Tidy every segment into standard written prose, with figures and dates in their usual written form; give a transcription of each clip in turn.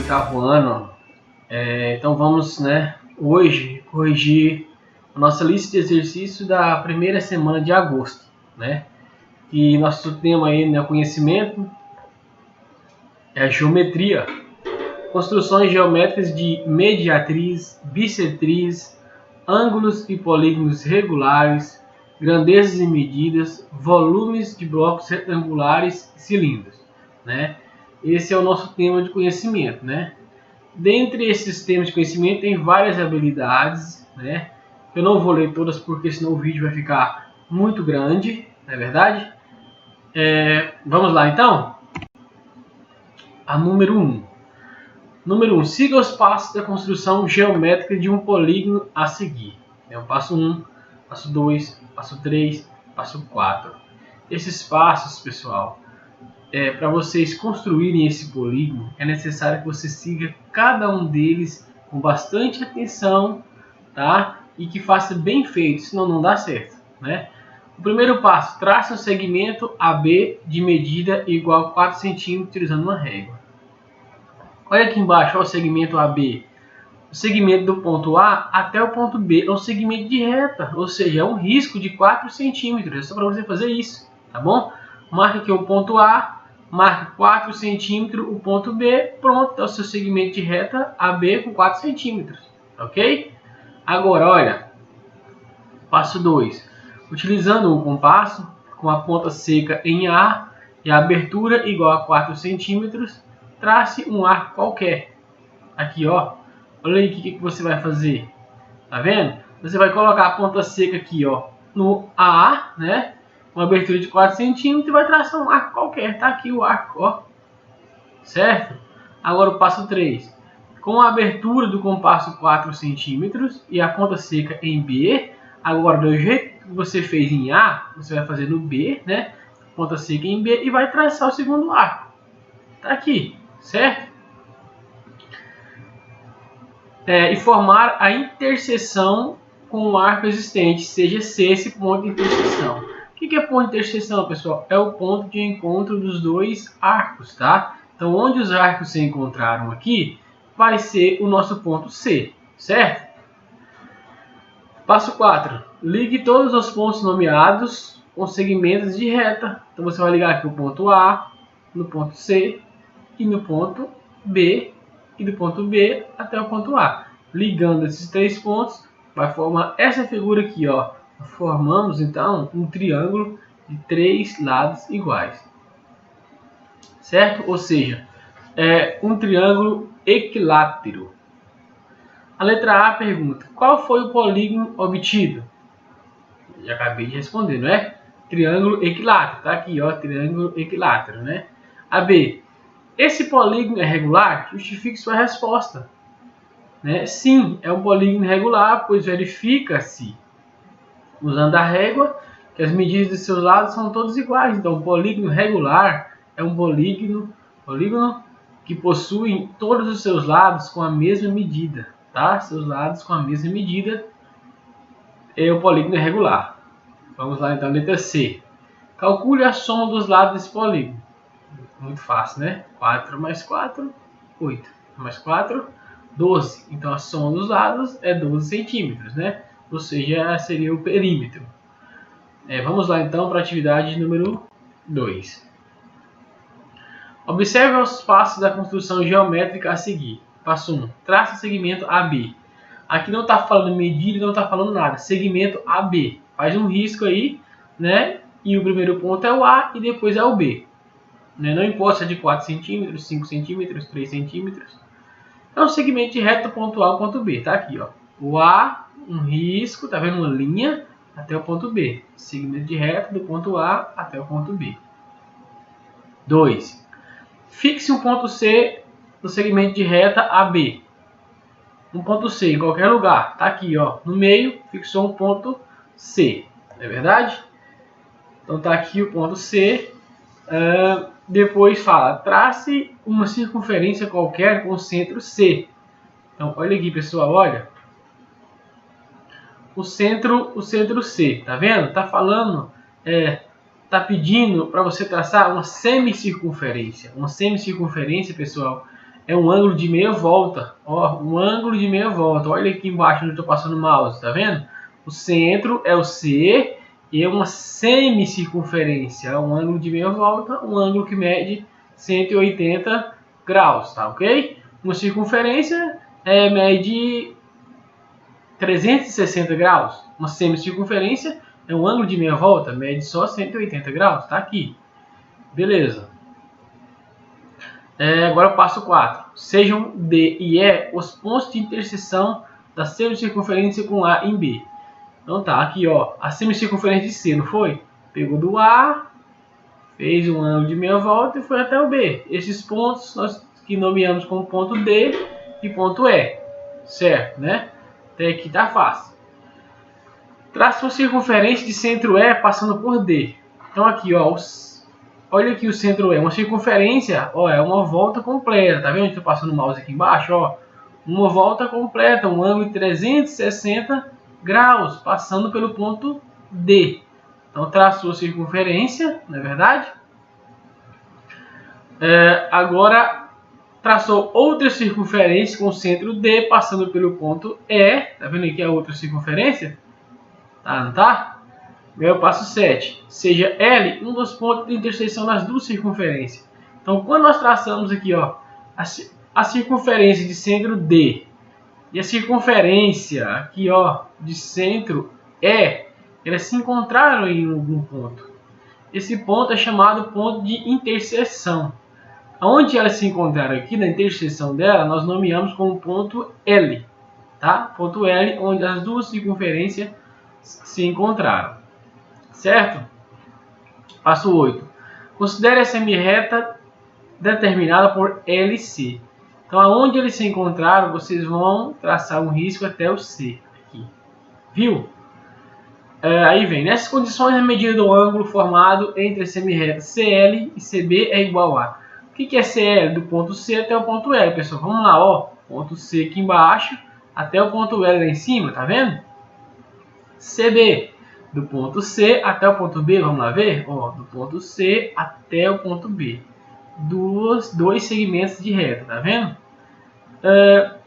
oitavo ano. Então vamos, hoje corrigir a nossa lista de exercícios da primeira semana de agosto, E nosso tema aí, conhecimento, é a geometria. Construções geométricas de mediatriz, bissetriz, ângulos e polígonos regulares, grandezas e medidas, volumes de blocos retangulares e cilindros, Esse é o nosso tema de conhecimento, Dentre esses temas de conhecimento tem várias habilidades, Eu não vou ler todas porque senão o vídeo vai ficar muito grande, não é verdade? Vamos lá então? A número 1. Número 1. Siga os passos da construção geométrica de um polígono a seguir. O passo 1, passo 2, passo 3, passo 4. Esses passos, pessoal, para vocês construírem esse polígono, é necessário que você siga cada um deles com bastante atenção, tá? E que faça bem feito, senão não dá certo, O primeiro passo, trace um segmento AB de medida igual a 4 cm usando uma régua. Olha aqui embaixo, o segmento AB. O segmento do ponto A até o ponto B é um segmento de reta, ou seja, é um risco de 4 centímetros. É só para você fazer isso, tá bom? Marque aqui o ponto A, marque 4 centímetros o ponto B, pronto, é o seu segmento de reta AB com 4 centímetros, ok? Agora, olha, passo 2. Utilizando o compasso, com a ponta seca em A e a abertura igual a 4 centímetros, trace um arco qualquer. Aqui, ó. Olha aí o que você vai fazer. Tá vendo? Você vai colocar a ponta seca aqui, ó, no A, Uma abertura de 4 centímetros e vai traçar um arco qualquer. Tá aqui o arco, ó. Certo? Agora o passo 3. Com a abertura do compasso 4 centímetros e a ponta seca em B, agora do jeito que você fez em A, você vai fazer no B, Ponta seca em B e vai traçar o segundo arco. Tá aqui, certo? E formar a interseção com o arco existente, seja C esse ponto de interseção. O que é ponto de interseção, pessoal? É o ponto de encontro dos dois arcos, tá? Então, onde os arcos se encontraram aqui, vai ser o nosso ponto C, certo? Passo 4. Ligue todos os pontos nomeados com segmentos de reta. Então, você vai ligar aqui o ponto A, no ponto C e no ponto B, e do ponto B até o ponto A. Ligando esses três pontos, vai formar essa figura aqui, ó. Formamos então um triângulo de 3 lados iguais, certo? Ou seja, é um triângulo equilátero. A letra A pergunta: qual foi o polígono obtido? Já acabei de responder, não é? Triângulo equilátero, tá aqui, ó, triângulo equilátero, A B: esse polígono é regular? Justifique sua resposta. Sim, é um polígono regular, pois verifica-se, usando a régua, que as medidas de seus lados são todos iguais. Então, o polígono regular é um polígono que possui todos os seus lados com a mesma medida, tá? Seus lados com a mesma medida é o polígono regular. Vamos lá, então, letra C. Calcule a soma dos lados desse polígono. Muito fácil, 4 mais 4, 8. Mais 4, 12. Então, a soma dos lados é 12 centímetros, Ou seja, seria o perímetro. Vamos lá, então, para a atividade número 2. Observe os passos da construção geométrica a seguir. Passo 1. Traça o segmento AB. Aqui não está falando medida, não está falando nada. Segmento AB. Faz um risco aí, E o primeiro ponto é o A e depois é o B. Não importa se é de 4 centímetros, 5 centímetros, 3 centímetros. É um segmento de reta do ponto A ao ponto B. Tá aqui, ó. O A, um risco, tá vendo uma linha até o ponto B. Segmento de reta do ponto A até o ponto B. 2. Fixe um ponto C no segmento de reta AB. Um ponto C em qualquer lugar. Tá aqui, ó. No meio, fixou um ponto C. Não é verdade? Então tá aqui o ponto C. Depois fala, trace uma circunferência qualquer com o centro C. Então, olha aqui, pessoal, olha. O centro C, tá vendo? Tá falando, tá pedindo para você traçar uma semicircunferência. Uma semicircunferência, pessoal, é um ângulo de meia volta. Ó, um ângulo de meia volta. Olha aqui embaixo onde eu estou passando o mouse, tá vendo? O centro é o C e é uma semicircunferência. Um ângulo de meia volta, um ângulo que mede 180 graus, tá ok? Uma circunferência mede 360 graus. Uma semicircunferência é um ângulo de meia volta, mede só 180 graus, tá aqui. Beleza. Agora o passo 4. Sejam D e E os pontos de interseção da semicircunferência com A em B. Então tá, aqui ó, a semicircunferência de C, não foi? Pegou do A, fez um ângulo de meia volta e foi até o B. Esses pontos nós que nomeamos como ponto D e ponto E. Certo, né? Até aqui tá fácil. Traça uma circunferência de centro E passando por D. Então aqui ó, olha aqui o centro E, uma circunferência, ó, é uma volta completa, tá vendo? Estou passando o mouse aqui embaixo, ó, uma volta completa, um ângulo de 360 graus, passando pelo ponto D. Então traçou a circunferência, não é verdade? Agora traçou outra circunferência com o centro D, passando pelo ponto E, tá vendo aqui a outra circunferência? Tá, não tá? Agora o passo 7. Seja L um dos pontos de interseção das duas circunferências. Então, quando nós traçamos aqui ó, a circunferência de centro D e a circunferência aqui ó, de centro E, elas se encontraram em algum ponto. Esse ponto é chamado ponto de interseção. Onde elas se encontraram aqui, na interseção dela, nós nomeamos como ponto L. Tá? Ponto L, onde as duas circunferências se encontraram. Certo? Passo 8. Considere a semirreta determinada por LC. Então, aonde eles se encontraram, vocês vão traçar um risco até o C. Aqui. Viu? Aí vem. Nessas condições, a medida do ângulo formado entre a semirreta CL e CB é igual a... O que é CL? Do ponto C até o ponto L, pessoal. Vamos lá, ó. Ponto C aqui embaixo até o ponto L lá em cima, tá vendo? CB. Do ponto C até o ponto B, vamos lá ver? Ó, do ponto C até o ponto B. Dois segmentos de reta, tá vendo?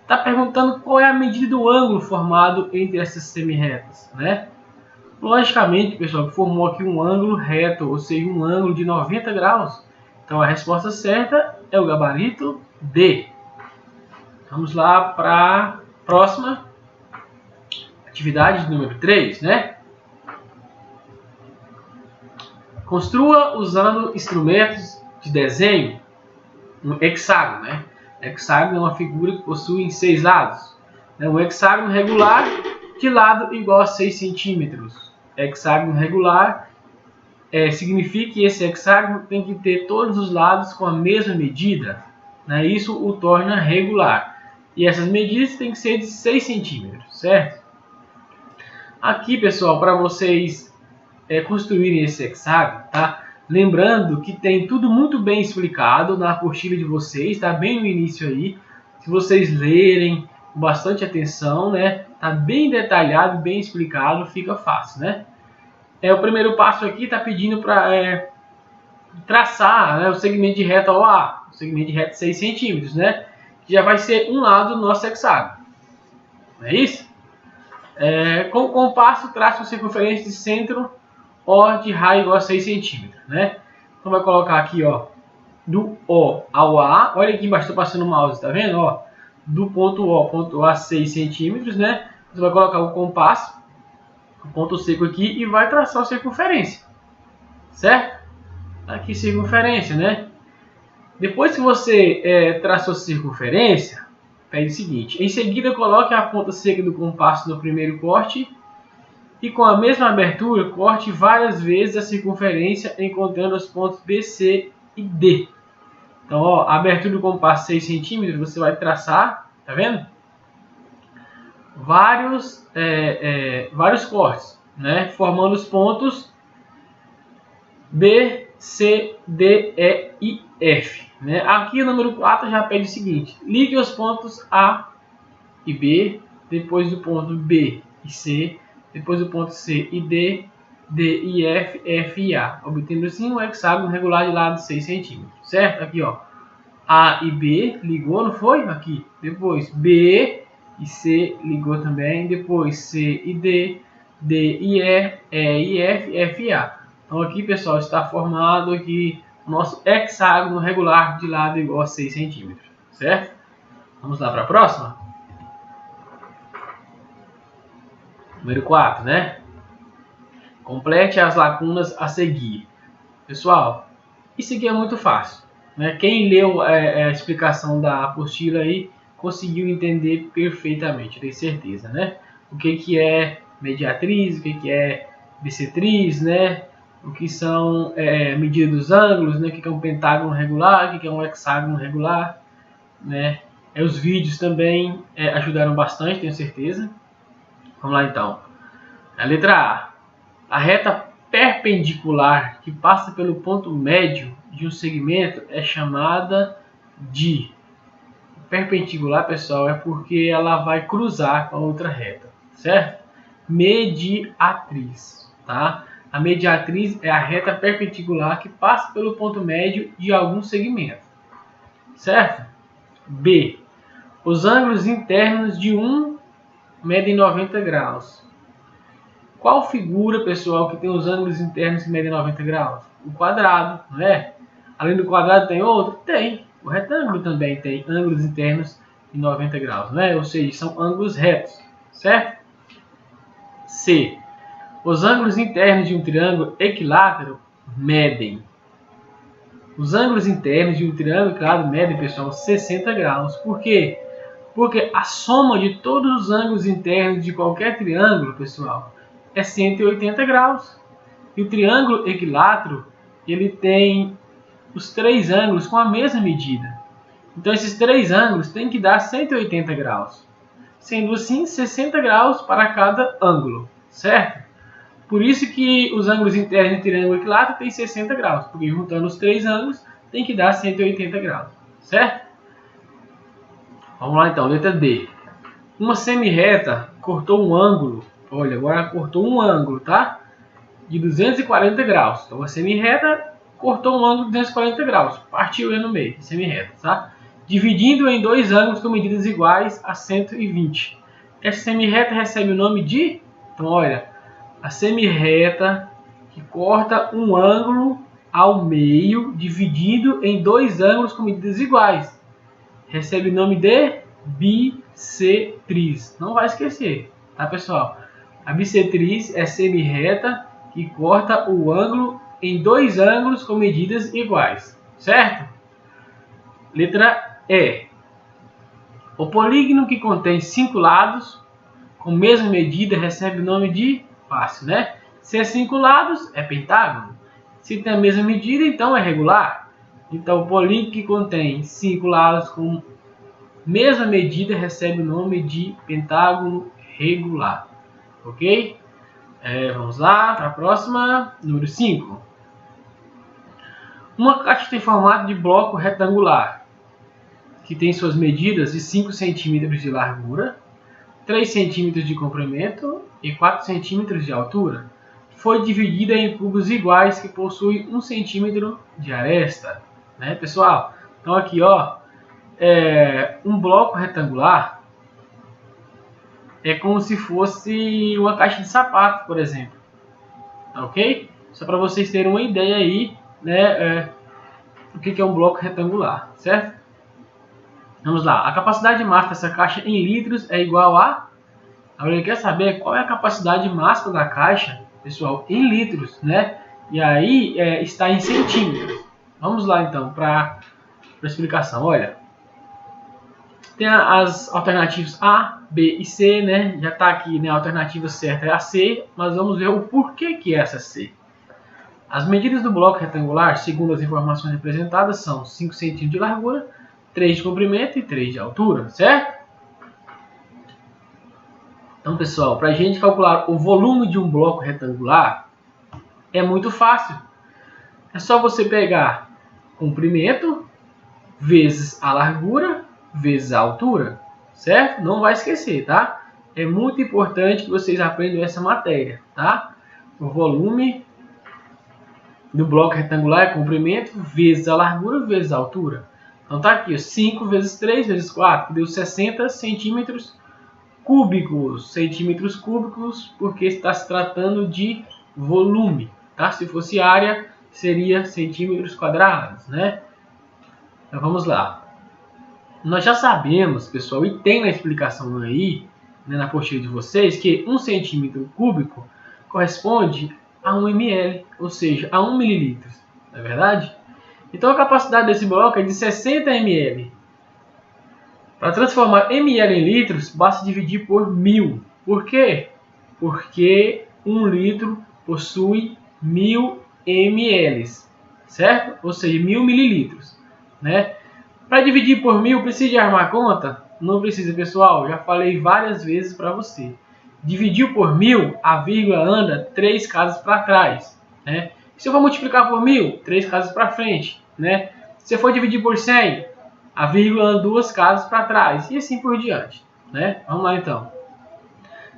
Tá perguntando qual é a medida do ângulo formado entre essas semirretas, né? Logicamente, pessoal, que formou aqui um ângulo reto, ou seja, um ângulo de 90 graus. Então a resposta certa é o gabarito D. Vamos lá para a próxima atividade número 3, né? Construa usando instrumentos de desenho um hexágono, né? Hexágono é uma figura que possui 6 lados. Um hexágono regular de lado igual a 6 centímetros. Hexágono regular significa que esse hexágono tem que ter todos os lados com a mesma medida, né? Isso o torna regular. E essas medidas têm que ser de 6 centímetros, certo? Aqui, pessoal, para vocês construírem esse hexágono, tá? Lembrando que tem tudo muito bem explicado na apostila de vocês, tá bem no início aí. Se vocês lerem com bastante atenção, né? Tá bem detalhado, bem explicado, fica fácil, né? O primeiro passo aqui tá pedindo para traçar, né, o segmento de reta OA, o segmento de reta 6 centímetros, né? Que já vai ser um lado do nosso hexágono. Não é isso? Com o compasso, traça uma circunferência de centro O de raio igual a 6 centímetros, né? Então vai colocar aqui, ó, do O ao A. Olha aqui embaixo, estou passando o mouse, tá vendo? Ó, do ponto O ao ponto A 6 centímetros, né? Você vai colocar o compasso, o ponto seco aqui e vai traçar a circunferência, certo? Aqui circunferência, né? Depois que você traçou a circunferência, pede o seguinte: em seguida coloque a ponta seca do compasso no primeiro corte e com a mesma abertura corte várias vezes a circunferência encontrando os pontos B, C e D. Então, ó, a abertura do compasso 6 centímetros, você vai traçar, tá vendo? Vários cortes, né? Formando os pontos B, C, D, E e F. Né? Aqui o número 4 já pede o seguinte: ligue os pontos A e B, depois do ponto B e C, depois do ponto C e D, D e F, F e A, obtendo assim um hexágono regular de lado de 6 centímetros. Certo? Aqui, ó, A e B ligou, não foi? Aqui. Depois B e C ligou também. Depois C e D, D e E e F, F e A. Então aqui, pessoal, está formado aqui o nosso hexágono regular de lado igual a 6 centímetros, certo? Vamos lá para a próxima? Número 4, né? Complete as lacunas a seguir. Pessoal, isso aqui é muito fácil, né? Quem leu a explicação da apostila aí conseguiu entender perfeitamente, tenho certeza, né? O que é mediatriz, o que é bissetriz, né? O que são medidas dos ângulos, né? O que é um pentágono regular, o que é um hexágono regular, né? Os vídeos também ajudaram bastante, tenho certeza. Vamos lá então. A letra A. A reta perpendicular que passa pelo ponto médio de um segmento é chamada de... Perpendicular, pessoal, é porque ela vai cruzar com a outra reta, certo? Mediatriz, tá? A mediatriz é a reta perpendicular que passa pelo ponto médio de algum segmento, certo? B. Os ângulos internos de um medem 90 graus. Qual figura, pessoal, que tem os ângulos internos que medem 90 graus? O quadrado, não é? Além do quadrado tem outro? Tem. O retângulo também tem ângulos internos de 90 graus, não é? Ou seja, são ângulos retos, certo? C. Os ângulos internos de um triângulo equilátero medem. Os ângulos internos de um triângulo equilátero medem, pessoal, 60 graus. Por quê? Porque a soma de todos os ângulos internos de qualquer triângulo, pessoal, é 180 graus. E o triângulo equilátero, ele tem os três ângulos com a mesma medida. Então esses três ângulos têm que dar 180 graus. Sendo assim, 60 graus para cada ângulo, certo? Por isso que os ângulos internos do triângulo equilátero têm 60 graus. Porque juntando os três ângulos, tem que dar 180 graus, certo? Vamos lá então, letra D. Uma semirreta cortou um ângulo. Olha, agora cortou um ângulo, tá? De 240 graus. Então, a semirreta cortou um ângulo de 240 graus. Partiu ele no meio, semirreta, tá? Dividindo em dois ângulos com medidas iguais a 120. Essa semirreta recebe o nome de... Então, olha, a semirreta que corta um ângulo ao meio, dividido em dois ângulos com medidas iguais. Recebe o nome de bissetriz. Não vai esquecer, tá, pessoal? A bissetriz é semirreta que corta o ângulo em dois ângulos com medidas iguais, certo? Letra E. O polígono que contém 5 lados com mesma medida recebe o nome de... Fácil, né? Se é 5 lados, é pentágono. Se tem a mesma medida, então é regular. Então, o polígono que contém 5 lados com mesma medida recebe o nome de pentágono regular. Ok? Vamos lá para a próxima. Número 5. Uma caixa tem formato de bloco retangular, que tem suas medidas de 5 cm de largura, 3 cm de comprimento e 4 cm de altura. Foi dividida em cubos iguais que possuem 1 cm de aresta. Né, pessoal? Então aqui, ó, um bloco retangular é como se fosse uma caixa de sapato, por exemplo. Ok? Só para vocês terem uma ideia aí, né, o que é um bloco retangular, certo? Vamos lá. A capacidade máxima dessa caixa em litros é igual a... Agora ele quer saber qual é a capacidade máxima da caixa, pessoal, em litros, né? E aí está em centímetros. Vamos lá então para a explicação. Olha, tem as alternativas A, B e C, né? Já está aqui, né? A alternativa certa é a C, mas vamos ver o porquê que é essa C. As medidas do bloco retangular, segundo as informações representadas, são 5 cm de largura, 3 de comprimento e 3 de altura, certo? Então, pessoal, para a gente calcular o volume de um bloco retangular, é muito fácil. É só você pegar comprimento vezes a largura vezes a altura, certo? Não vai esquecer, tá? É muito importante que vocês aprendam essa matéria, tá? O volume do bloco retangular é comprimento vezes a largura vezes a altura. Então tá aqui, ó, 5 vezes 3 vezes 4, que deu 60 centímetros cúbicos. Centímetros cúbicos, porque está se tratando de volume, tá? Se fosse área, seria centímetros quadrados, né? Então vamos lá. Nós já sabemos, pessoal, e tem na explicação aí, né, na apostila de vocês, que 1 centímetro cúbico corresponde a 1 ml, ou seja, a 1 mililitro, não é verdade? Então a capacidade desse bloco é de 60 ml. Para transformar ml em litros, basta dividir por 1000. Por quê? Porque 1 litro possui 1000 ml, certo? Ou seja, 1000 mililitros, né? Para dividir por 1000, precisa de armar a conta? Não precisa, pessoal. Já falei várias vezes para você. Dividiu por 1000, a vírgula anda 3 casas para trás, né? Se eu for multiplicar por 1000, 3 casas para frente, né? Se eu for dividir por 100, a vírgula anda 2 casas para trás, e assim por diante, né? Vamos lá então.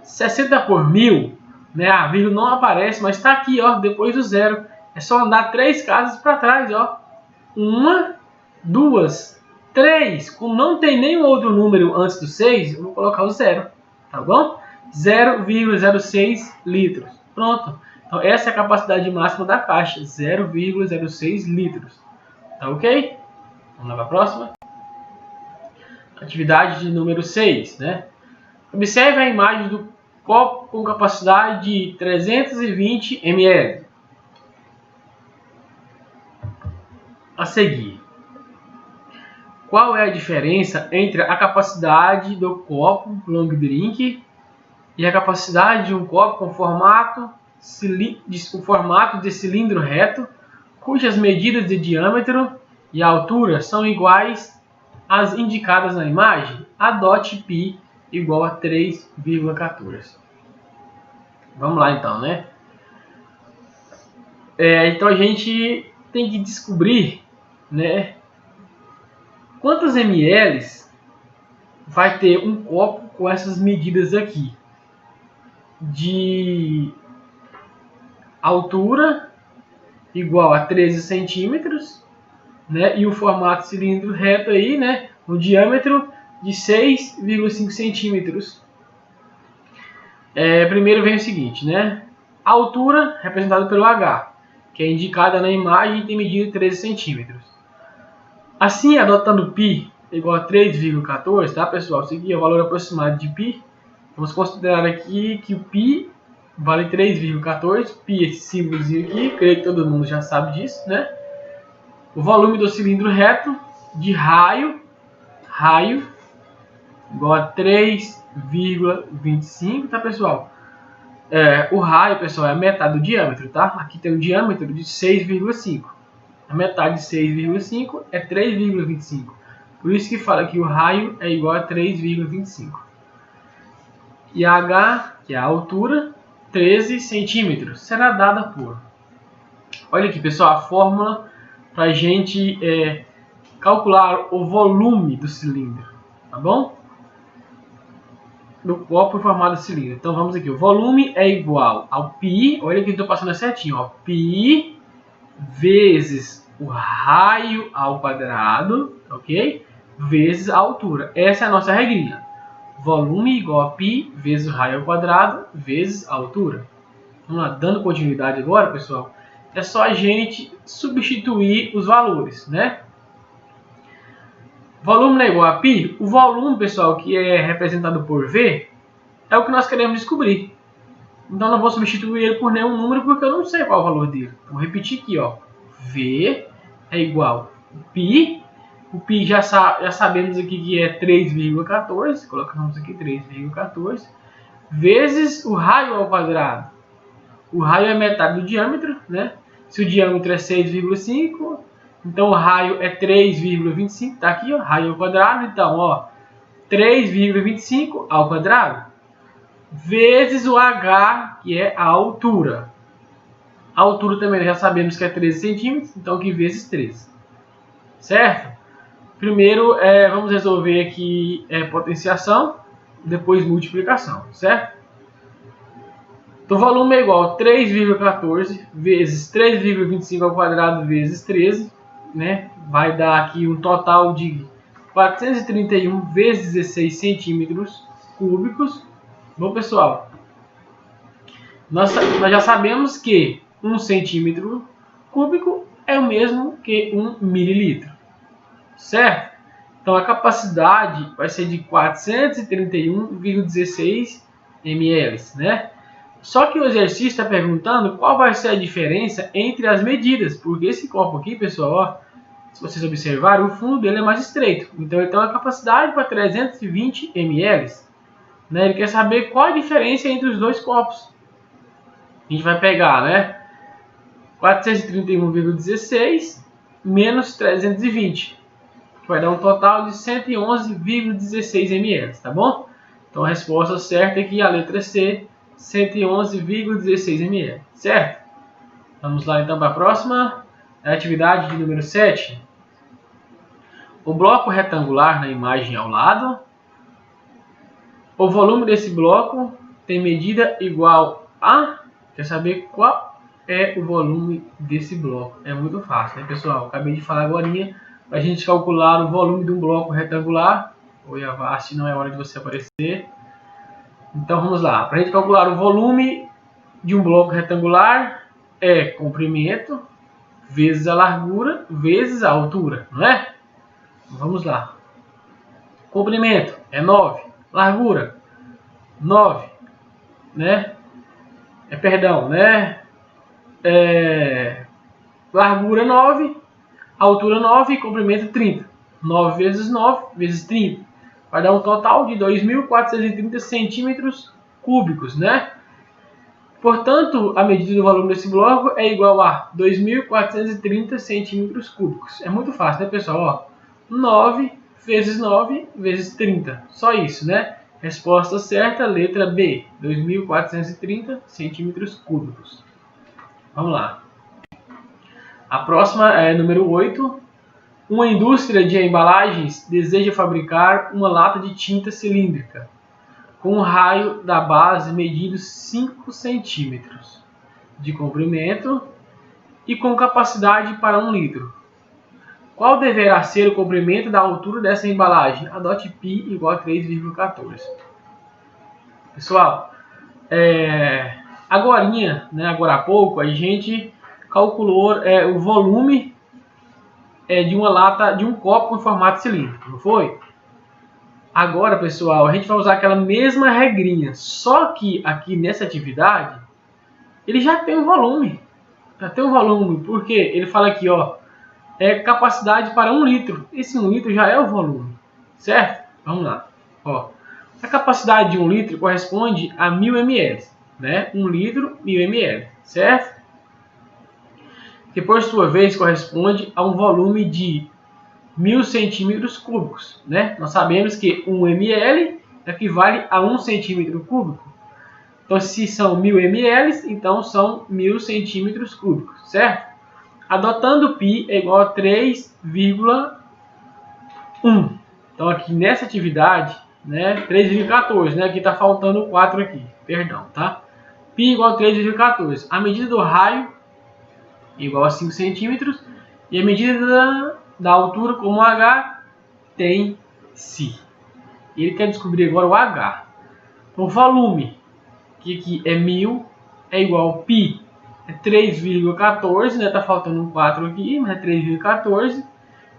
60 por 1000, né? A vírgula não aparece, mas está aqui, ó, depois do zero. É só andar 3 casas para trás, ó. 1, 2, 3. Como não tem nenhum outro número antes do 6, eu vou colocar o zero, tá bom? 0,06 litros. Pronto. Então essa é a capacidade máxima da caixa, 0,06 litros. Tá ok? Vamos lá para a próxima. Atividade de número 6, né? Observe a imagem do copo com capacidade de 320 ml. A seguir, qual é a diferença entre a capacidade do copo long drink e a capacidade de um copo com formato de cilindro reto, cujas medidas de diâmetro e altura são iguais às indicadas na imagem? Adote π igual a 3,14. Vamos lá então, né? Então a gente tem que descobrir, né, quantos ml vai ter um copo com essas medidas aqui de altura igual a 13 centímetros, né, e o formato cilindro reto aí, né, o diâmetro de 6,5 centímetros. Primeiro vem o seguinte, né, a altura representada pelo H, que é indicada na imagem e tem medida de 13 centímetros. Assim, adotando π igual a 3,14, tá, pessoal? Seguir o valor aproximado de π. Vamos considerar aqui que o π vale 3,14. π, esse símbolozinho aqui, creio que todo mundo já sabe disso, né? O volume do cilindro reto de raio igual a 3,25, tá, pessoal? O raio, pessoal, é a metade do diâmetro, tá? Aqui tem um diâmetro de 6,5. A metade de 6,5 é 3,25. Por isso que fala que o raio é igual a 3,25. E a H, que é a altura, 13 centímetros, será dada por... Olha aqui, pessoal, a fórmula para a gente calcular o volume do cilindro, tá bom? Do copo formado de cilindro. Então vamos aqui, o volume é igual ao π, olha que eu estou passando certinho, ó, π vezes o raio ao quadrado, ok? Vezes a altura. Essa é a nossa regrinha. Volume igual a π vezes o raio ao quadrado vezes a altura. Vamos lá, dando continuidade agora, pessoal. É só a gente substituir os valores, né? Volume não é igual a π. O volume, pessoal, que é representado por V, é o que nós queremos descobrir. Então não vou substituir ele por nenhum número porque eu não sei qual é o valor dele. Vou repetir aqui, ó. V é igual a π. O π já sabemos aqui que é 3,14. Colocamos aqui 3,14. Vezes o raio ao quadrado. O raio é metade do diâmetro, né? Se o diâmetro é 6,5, então o raio é 3,25. Tá aqui, ó, raio ao quadrado. Então, ó, 3,25 ao quadrado vezes o H, que é a altura. A altura também já sabemos que é 13 centímetros, então aqui vezes 13. Certo? Primeiro, vamos resolver aqui potenciação, depois multiplicação, certo? Então, o volume é igual a 3,14 vezes 3,25 ao quadrado vezes 13, né? vai dar aqui um total de 431 vezes 16 centímetros cúbicos. Bom, pessoal, nós já sabemos que 1 centímetro cúbico é o mesmo que 1 mililitro, certo? Então a capacidade vai ser de 431,16 ml, né? Só que o exercício está perguntando qual vai ser a diferença entre as medidas, porque esse copo aqui, pessoal, ó, se vocês observarem, o fundo dele é mais estreito. Então ele tem uma capacidade para 320 ml. Né? Ele quer saber qual a diferença entre os dois copos. A gente vai pegar, né, 431,16 menos 320, que vai dar um total de 111,16 ml, tá bom? Então a resposta certa é aqui a letra C, 111,16 ml, certo? Vamos lá então para a próxima atividade de número 7. O bloco retangular na imagem ao lado. O volume desse bloco tem medida igual a... Quer saber qual é o volume desse bloco? É muito fácil, né, pessoal? Acabei de falar agora para a gente calcular o volume de um bloco retangular. Oi, Avast, não é hora de você aparecer. Então vamos lá. Para a gente calcular o volume de um bloco retangular, é comprimento vezes a largura vezes a altura, não é? Vamos lá. Comprimento é 9, largura 9, né? Largura 9, altura 9 e comprimento 30. 9 vezes 9 vezes 30. Vai dar um total de 2.430 centímetros cúbicos, né? Portanto, a medida do volume desse bloco é igual a 2.430 centímetros cúbicos. É muito fácil, né, pessoal? Ó, 9 vezes 9 vezes 30. Só isso, né? Resposta certa, letra B, 2.430 centímetros cúbicos. Vamos lá. A próxima é número 8. Uma indústria de embalagens deseja fabricar uma lata de tinta cilíndrica com um raio da base medido 5 centímetros de comprimento e com capacidade para 1 litro. Qual deverá ser o comprimento da altura dessa embalagem? Adote π igual a 3,14. Pessoal, agora há pouco, a gente calculou o volume de uma lata, de um copo em formato cilíndrico, não foi? Agora, pessoal, a gente vai usar aquela mesma regrinha, só que aqui nessa atividade, ele já tem um volume. Porque ele fala aqui, ó, capacidade para 1 litro. Esse 1 litro já é o volume, certo? Vamos lá. Ó, a capacidade de 1 litro corresponde a 1.000 ml, né? 1 litro, 1.000 ml, certo? Que por sua vez corresponde a um volume de 1.000 centímetros cúbicos, né? Nós sabemos que 1 ml equivale a 1 centímetro cúbico. Então, se são 1.000 ml, então são 1.000 centímetros cúbicos, certo? Adotando π é igual a 3,1. Então, aqui nessa atividade, né, 3,14, né? Aqui está faltando 4 aqui, perdão, tá? π igual a 3,14. A medida do raio é igual a 5 centímetros e a medida da altura como H tem Si. Ele quer descobrir agora o H. Então, o volume, que aqui é 1.000, é igual a π, é 3,14, né? Tá faltando um 4 aqui, mas é 3,14,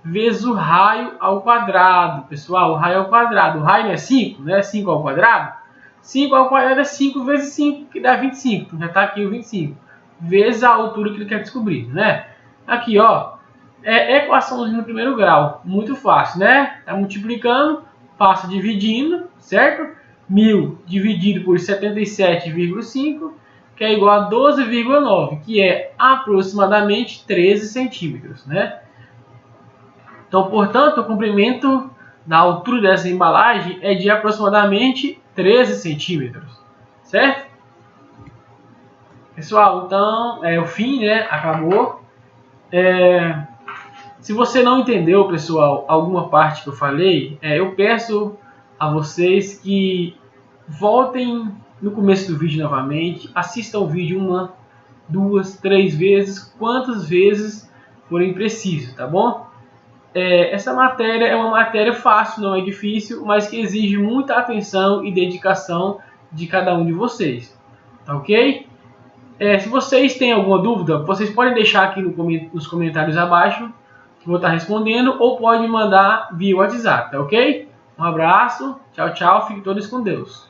vezes o raio ao quadrado. Pessoal, o raio ao quadrado. O raio não é 5, né? 5 ao quadrado. 5 ao quadrado é 5 vezes 5, que dá 25. Então, já está aqui o 25. Vezes a altura que ele quer descobrir, né? Aqui, ó, equação no primeiro grau. Muito fácil, né? Tá multiplicando, passa dividindo, certo? 1.000 dividido por 77,5, que é igual a 12,9, que é aproximadamente 13 centímetros, né? Então, portanto, o comprimento da altura dessa embalagem é de aproximadamente 13 centímetros, certo? Pessoal, então, o fim, né? Acabou. Se você não entendeu, pessoal, alguma parte que eu falei, eu peço a vocês que voltem no começo do vídeo novamente, assistam o vídeo 1, 2, 3 vezes, quantas vezes forem preciso, tá bom? essa matéria é uma matéria fácil, não é difícil, mas que exige muita atenção e dedicação de cada um de vocês, tá ok? Se vocês têm alguma dúvida, vocês podem deixar aqui nos comentários abaixo, que eu vou estar respondendo, ou pode mandar via WhatsApp, tá ok? Um abraço, tchau, tchau, fiquem todos com Deus.